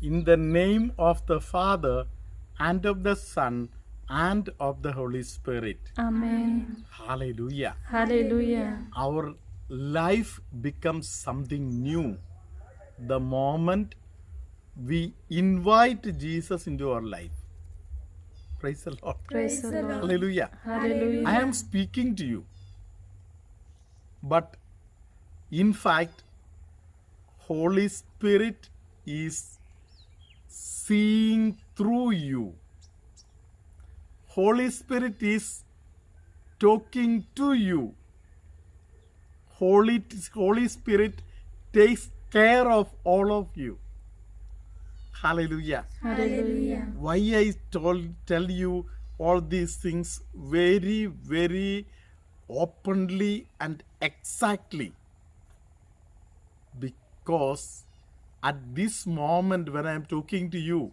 In the name of the Father, and of the Son, and of the Holy Spirit. Amen. Hallelujah. Hallelujah. Our life becomes something new the moment we invite Jesus into our life. Praise the Lord. Praise the Lord. Hallelujah. Hallelujah. I am speaking to you, but in fact, Holy Spirit is seeing through you. Holy Spirit is talking to you. Holy Spirit takes care of all of you. Hallelujah. Hallelujah. Why I tell you all these things very, very openly and exactly? Because at this moment when I am talking to you,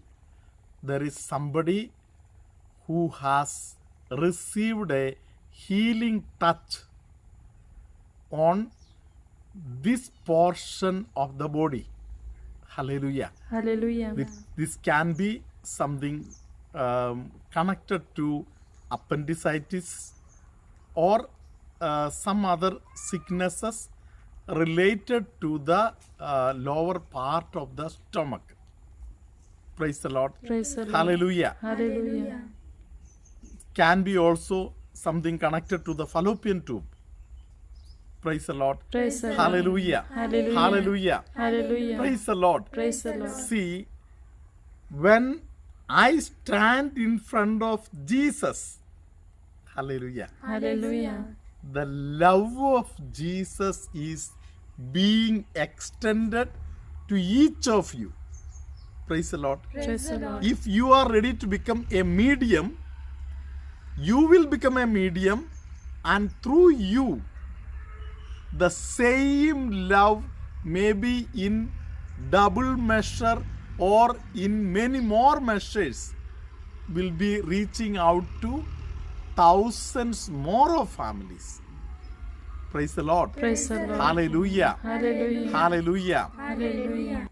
there is somebody who has received a healing touch on this portion of the body. Hallelujah. Hallelujah. This can be something connected to appendicitis or some other sicknesses related to the lower part of the stomach. Praise the Lord. Praise the Lord. Hallelujah. Hallelujah. Can be also something connected to the fallopian tube. Praise the Lord. Praise the Lord. Hallelujah. Hallelujah. Hallelujah. Hallelujah. Praise the Lord. Praise the Lord. See, when I stand in front of Jesus, hallelujah, Hallelujah. the love of Jesus is being extended to each of you. Praise the Lord. Praise the Lord. If you are ready to become a medium, you will become a medium, and through you, the same love may be in double measure or in many more measures will be reaching out to thousands more of families. Praise the Lord. Praise the Lord. Hallelujah. Hallelujah. Hallelujah. Hallelujah.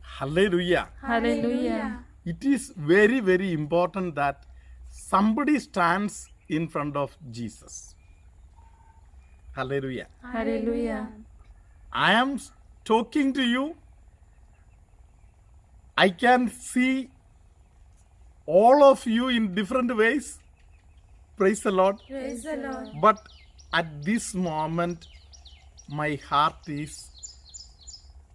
Hallelujah. Hallelujah. It is very, very important that somebody stands in front of Jesus. Hallelujah. Hallelujah. I am talking to you. I can see all of you in different ways. Praise the Lord. Praise the Lord. But at this moment, my heart is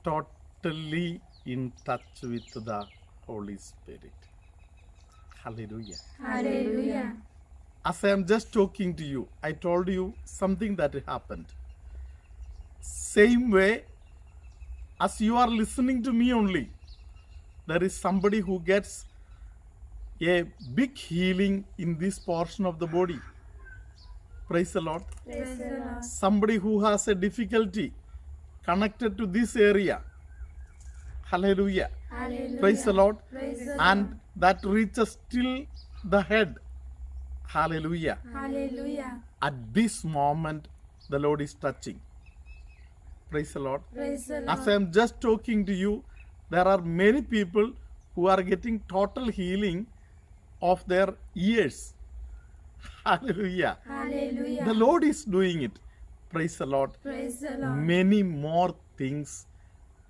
totally in touch with the Holy Spirit. Hallelujah. Hallelujah. As I am just talking to you, I told you something that happened. Same way, as you are listening to me only, there is somebody who gets a big healing in this portion of the body. Praise the Lord. Praise the Lord. Somebody who has a difficulty connected to this area. Hallelujah. Hallelujah. Praise the Lord. Praise the And that reaches till the head. Hallelujah. Hallelujah. At this moment, the Lord is touching. Praise the Lord. Praise the Lord. As I am just talking to you, there are many people who are getting total healing of their ears. Hallelujah. Hallelujah. The Lord is doing it. Praise the Lord. Praise the Lord. Many more things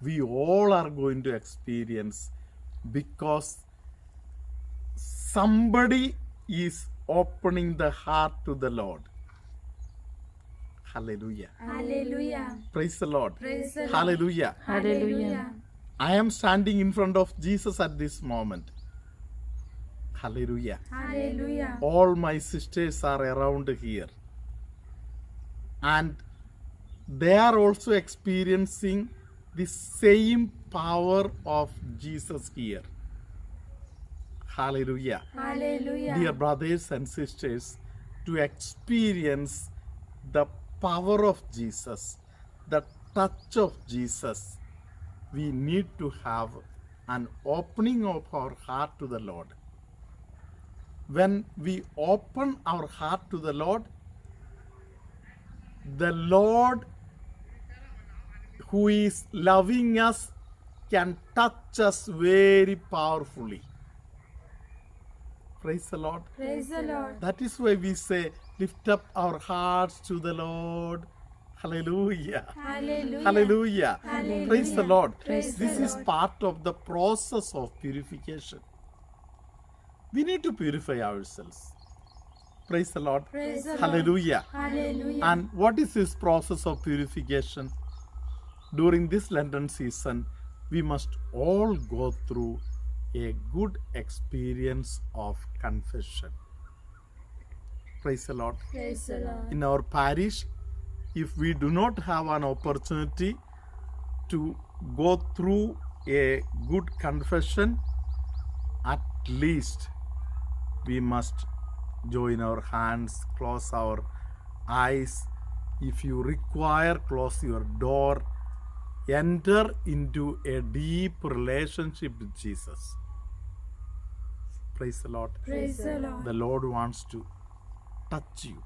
we all are going to experience because somebody is opening the heart to the Lord. Hallelujah. Hallelujah. Praise the Lord. Praise the Lord. Hallelujah. Hallelujah. I am standing in front of Jesus at this moment. Hallelujah. Hallelujah. All my sisters are around here. And they are also experiencing the same power of Jesus here. Hallelujah. Hallelujah. Dear brothers and sisters, to experience the power of Jesus, the touch of Jesus, we need to have an opening of our heart to the Lord. When we open our heart to the Lord who is loving us can touch us very powerfully. Praise the Lord. Praise the Lord. That is why we say, lift up our hearts to the Lord. Hallelujah. Hallelujah. Hallelujah. Hallelujah. Praise the Lord. Praise This the is Lord. part of the process of purification. We need to purify ourselves. Praise the Lord. Praise the Lord. Hallelujah. Hallelujah. And what is this process of purification? During this Lenten season, we must all go through a good experience of confession. Praise the Lord. Praise the Lord. In our parish, if we do not have an opportunity to go through a good confession, at least we must join our hands, close our eyes. If you require, close your door, enter into a deep relationship with Jesus. Praise the Lord. Praise the Lord. The Lord wants to touch you.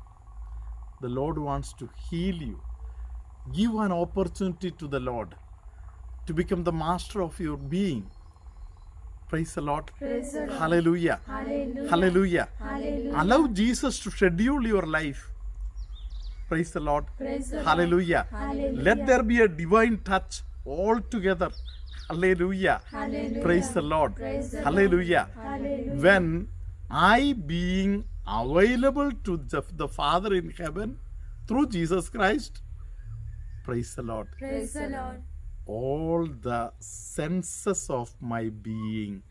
The Lord wants to heal you. Give an opportunity to the Lord to become the master of your being. Praise the Lord. Praise the Lord. Hallelujah. Hallelujah. Hallelujah. Hallelujah. Allow Jesus to schedule your life. Praise the Lord. Praise the Lord. Hallelujah. Hallelujah. Let there be a divine touch all together. Hallelujah. Hallelujah. Praise the Lord. Praise the Lord. Hallelujah. Hallelujah. When I, being available to the Father in heaven through Jesus Christ, praise the Lord, Praise the Lord. all the senses of my being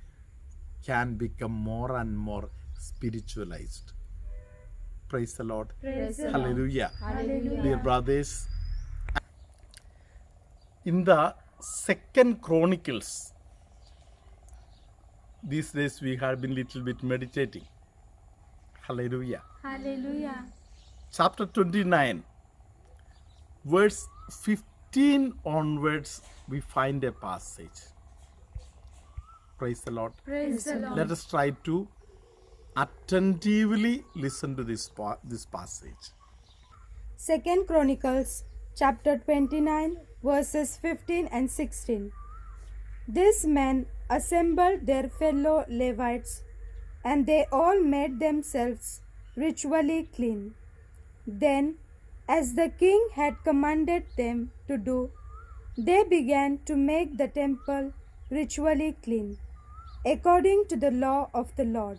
can become more and more spiritualized. Praise the Lord. Praise the Lord. Hallelujah. Hallelujah. Dear brothers, in the Second Chronicles, these days we have been little bit meditating. Hallelujah. Hallelujah. Chapter 29, verse 15 onwards, we find a passage. Praise the Lord. Praise the Lord. Let us try to attentively listen to this passage. 2 Chronicles chapter 29 verses 15 and 16. These men assembled their fellow Levites, and they all made themselves ritually clean. Then, as the king had commanded them to do, they began to make the temple ritually clean, according to the law of the Lord.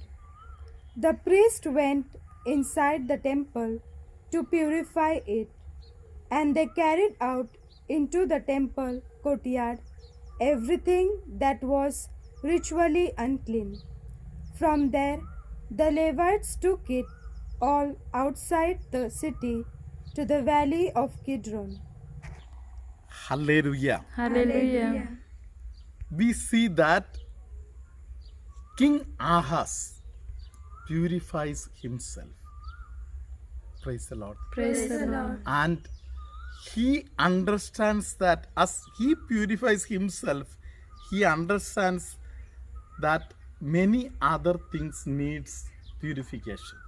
The priest went inside the temple to purify it, and they carried out into the temple courtyard everything that was ritually unclean. From there, the Levites took it all outside the city to the valley of Kidron. Hallelujah. Hallelujah. We see that King Ahaz purifies himself. Praise the Lord. Praise the Lord. And he understands that as he purifies himself, he understands that many other things needs purification.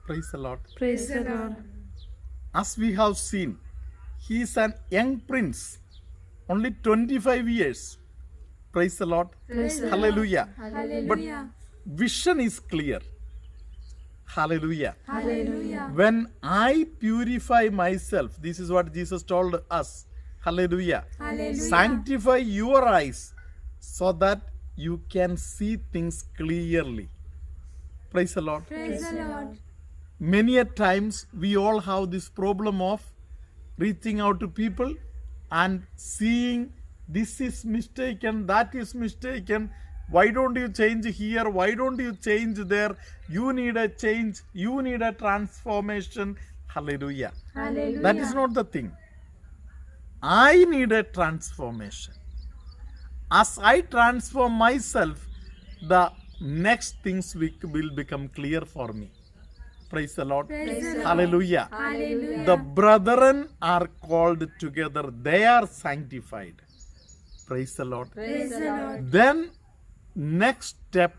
Praise the Lord. Praise the Lord. As we have seen, he is an young prince, only 25 years. Praise the Lord. Praise the Lord. Hallelujah. Hallelujah. Vision is clear. Hallelujah. Hallelujah. When I purify myself, this is what Jesus told us. Hallelujah. Hallelujah. Sanctify your eyes so that you can see things clearly. Praise the Lord. Praise the Lord. Many a times we all have this problem of reaching out to people and seeing this is mistaken, that is mistaken. Why don't you change here? Why don't you change there? You need a change. You need a transformation. Hallelujah. Hallelujah. That is not the thing. I need a transformation. As I transform myself, the next things will become clear for me. Praise the Lord. Praise the Lord. Hallelujah. Hallelujah. The brethren are called together. They are sanctified. Praise the Lord. Praise the Lord. Then next step,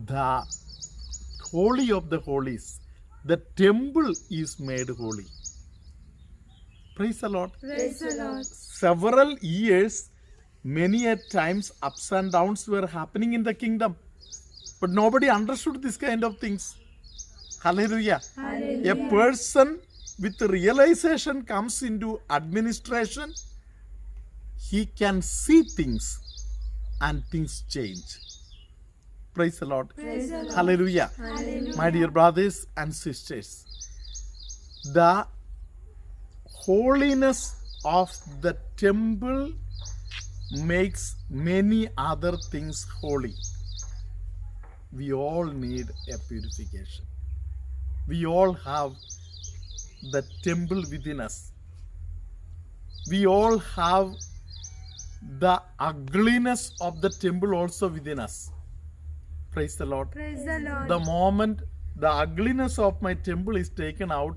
the Holy of the Holies, the temple is made holy. Praise the Lord. Praise the Lord. Several years, many a times ups and downs were happening in the kingdom. But nobody understood this kind of things. Hallelujah. Hallelujah. A person with realization comes into administration, he can see things and things change. Praise the Lord. Praise the Lord. Hallelujah. Hallelujah. My dear brothers and sisters, the holiness of the temple makes many other things holy. We all need a purification. We all have the temple within us. We all have the ugliness of the temple also within us. Praise the Lord. Praise the Lord. The moment the ugliness of my temple is taken out,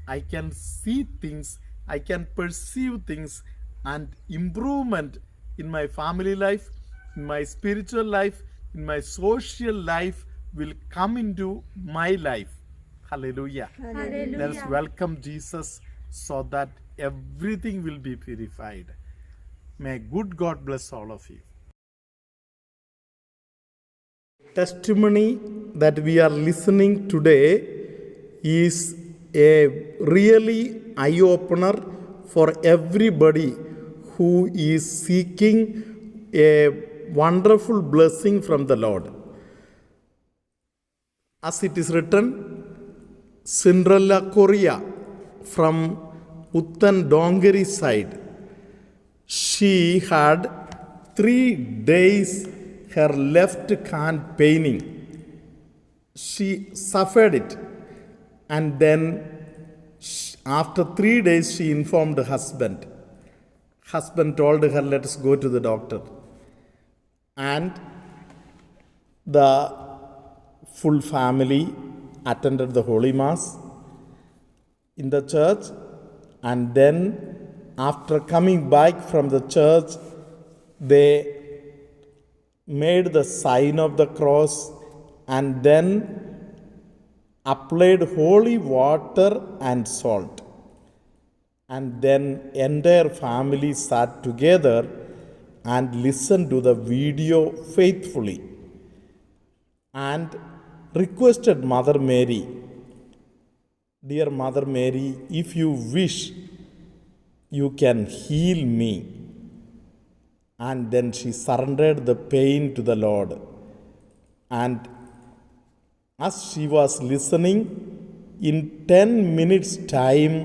I can see things, I can perceive things, and improvement in my family life, in my spiritual life, in my social life will come into my life. Hallelujah. Hallelujah. Let us welcome Jesus so that everything will be purified. May good God bless all of you. Testimony that we are listening today is a really eye-opener for everybody who is seeking a wonderful blessing from the Lord. As it is written, Cinderella Korea from Uttan Dongeri side, she had 3 days her left hand paining. She suffered it, and then after 3 days she informed her husband. Husband told her, let us go to the doctor. And the full family attended the Holy Mass in the church, and then after coming back from the church, they made the sign of the cross and then applied holy water and salt. And then entire family sat together and listened to the video faithfully and requested Mother Mary, dear Mother Mary, if you wish, you can heal me. And then she surrendered the pain to the Lord. And as she was listening, in 10 minutes' time,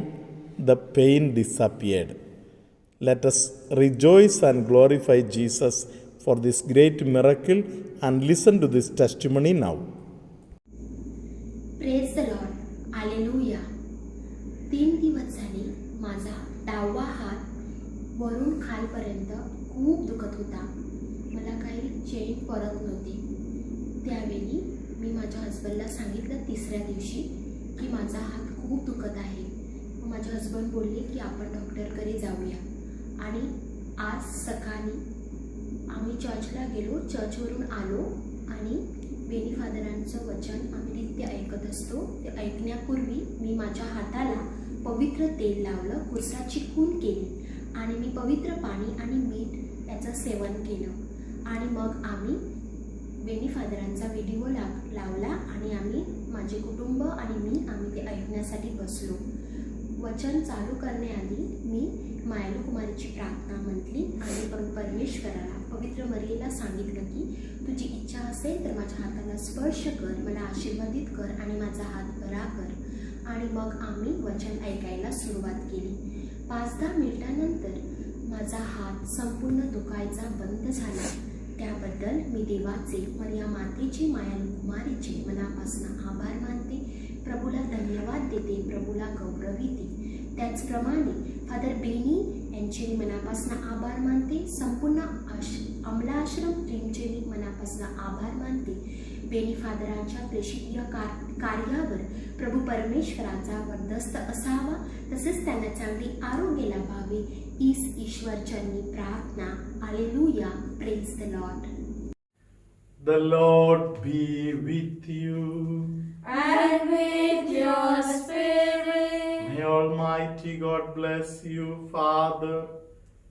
the pain disappeared. Let us rejoice and glorify Jesus for this great miracle and listen to this testimony now. Praise the Lord. Hallelujah. 3 दिवस झाले माझा डावा हात वरून खालपर्यंत खूप दुखत होता. मला काही चैन पडत नव्हती. त्यावेळी मी माझ्या हजबंडला सांगितलं 3ऱ्या दिवशी की माझा हात खूप दुखत आहे. माझे हजबंड बोलले की आपण डॉक्टरकडे जाऊया. आणि आज सकाळी आम्ही चर्चला गेलो. चर्चवरून आलो आणि बेनी फादरांचं वचन आम्ही नित्य ऐकत असतो. ते ऐकण्यापूर्वी मी माझ्या हाताला पवित्र तेल लावलं, कुरसाची खून केली आणि मी पवित्र पाणी आणि मीठ याचं सेवन केलं. आणि मग आम्ही बेनी फादरांचा व्हिडिओ लावला आणि आम्ही माझे कुटुंब आणि आम्ही ते ऐकण्यासाठी बसलो. वचन चालू करण्याआधी मी मायालू कुमारीची प्रार्थना म्हटली आणि परमेश्वराला, पवित्र मरियेला सांगितलं की तुझी इच्छा असेल तर माझ्या हाताला स्पर्श कर, मला आशीर्वादित कर आणि माझा हात बरा कर. आणि मग आम्ही वचन ऐकायला सुरुवात केली. 5-10 मिनिटांनंतर माझा हात संपूर्ण दुखायचा बंद झाला. त्याबद्दल मी देवाचे, मरिया मातेचे, मायालू कुमारीचे मनापासून आभार मानते. प्रभूला धन्यवाद देते, प्रभूला गौरविते. त्याचप्रमाणे फादर बेनी यांचे मी मनापासून आभार मानते. संपूर्ण अमलाश्रम टीमचे मी मनापासून आभार मानते. बेनी फादरांच्या प्रेषित कार्यावर प्रभू परमेश्वराचा वर्दस्त असावा, तसेच त्यांना चांगली आरोग्य लाभावे ईश्वर चरणी प्रार्थना. Hallelujah. Praise the Lord. The Lord be with you. And with your spirit. May Almighty God bless you, Father,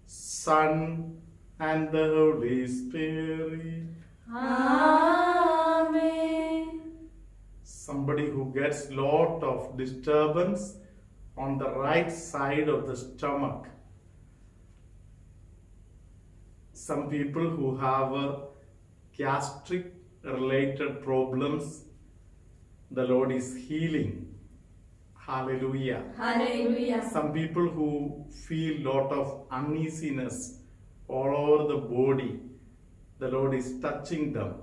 Son, and the Holy Spirit. Amen. Somebody who gets lot of disturbance on the right side of the stomach. Some people who have gastric related problems, the Lord is healing. Hallelujah. Hallelujah. Some people who feel lot of uneasiness all over the body, the Lord is touching them.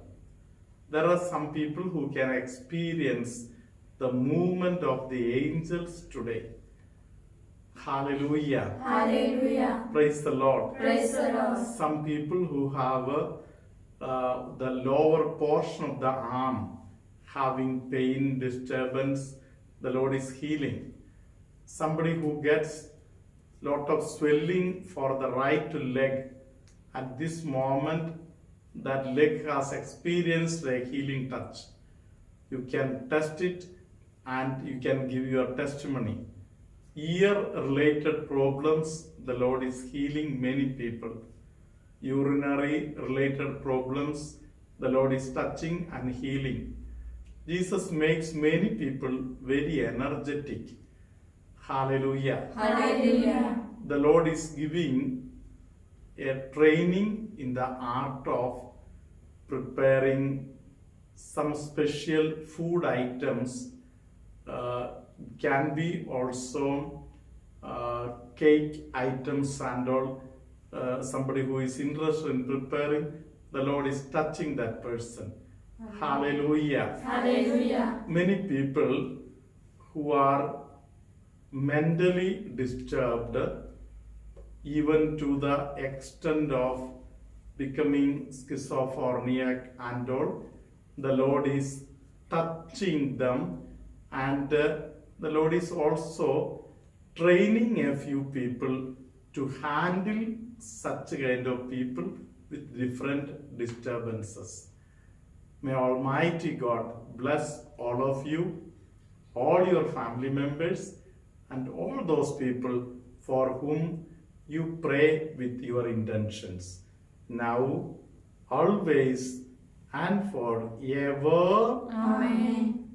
There are some people who can experience the movement of the angels today. Hallelujah. Hallelujah. Praise the Lord. Praise the Lord. Some people who have the lower portion of the arm having pain, disturbance, the Lord is healing. Somebody who gets lot of swelling for the right leg, at this moment that leg has experienced a healing touch. You can test it and you can give your testimony. Ear related problems, the Lord is healing many people. Urinary related problems, the Lord is touching and healing. Jesus makes many people very energetic. Hallelujah. Hallelujah. The Lord is giving a training in the art of preparing some special food items. Can be also cake items and all. Somebody who is interested in preparing, the Lord is touching that person. Hallelujah. Hallelujah. Many people who are mentally disturbed, even to the extent of becoming schizophrenic and all, the Lord is touching them, and the Lord is also training a few people to handle such kind of people with different disturbances. May Almighty God bless all of you, all your family members, and all those people for whom you pray with your intentions, now, always, and forever. Amen.